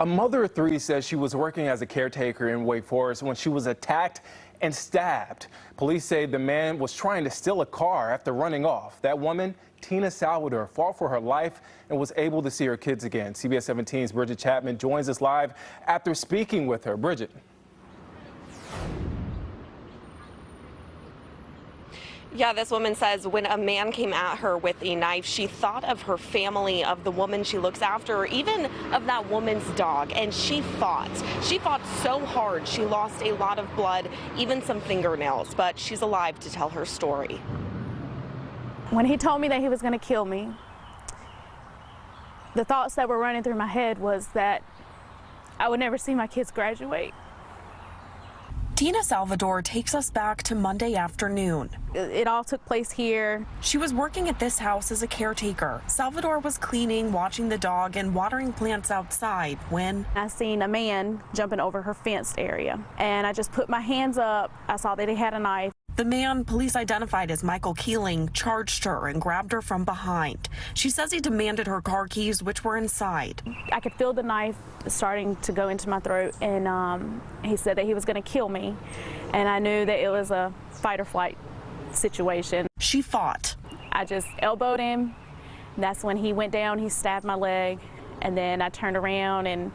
A mother of three says she was working as a caretaker in Wake Forest when she was attacked and stabbed. Police say the man was trying to steal a car after running off. That woman, Tina Salvador, fought for her life and was able to see her kids again. CBS 17's Bridget Chapman joins us live after speaking with her. Bridget. Yeah, this woman says when a man came at her with a knife, she thought of her family, of the woman she looks after, even of that woman's dog, and she fought. She fought so hard. She lost a lot of blood, even some fingernails, but she's alive to tell her story. When he told me that he was going to kill me, the thoughts that were running through my head was that I would never see my kids graduate. Tina Salvador takes us back to Monday afternoon. It all took place here. She was working at this house as a caretaker. Salvador was cleaning, watching the dog, and watering plants outside when I seen a man jumping over her fenced area, and I just put my hands up. I saw that he had a knife. the man, police identified as Michael Keeling, charged her and grabbed her from behind. She says he demanded her car keys, which were inside. I could feel the knife starting to go into my throat, and he said that he was going to kill me, and I knew that it was a fight or flight situation. She fought. I just elbowed him. That's when he went down. He stabbed my leg, and then I turned around and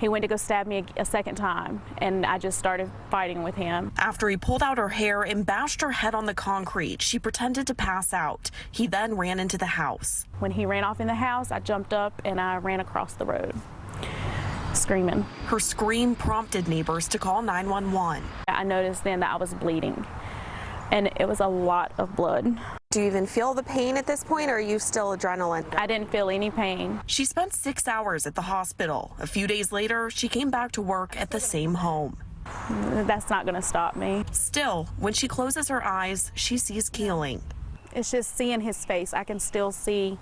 he went to go stab me a second time, and I just started fighting with him. After he pulled out her hair and bashed her head on the concrete, she pretended to pass out. He then ran into the house. When he ran off in the house, I jumped up and I ran across the road, screaming. Her scream prompted neighbors to call 911. I noticed then that I was bleeding, and it was a lot of blood. Do you even feel the pain at this point, or are you still adrenaline? I didn't feel any pain. She spent 6 hours at the hospital. A few days later, she came back to work at the same home. That's not going to stop me. Still, when she closes her eyes, she sees Keeling. It's just seeing his face. I can still see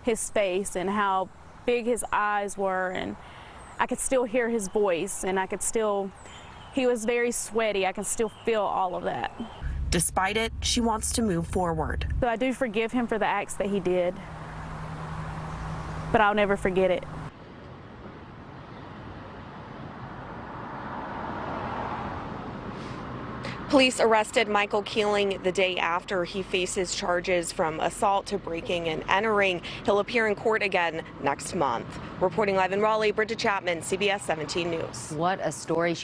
his face and how big his eyes were, and I could still hear his voice, and I could still, he was very sweaty. I can still feel all of that. Despite it, she wants to move forward. So I do forgive him for the acts that he did, but I'll never forget it. Police arrested Michael Keeling the day after he faces charges from assault to breaking and entering. He'll appear in court again next month. Reporting live in Raleigh, Bridget Chapman, CBS 17 News. What a story.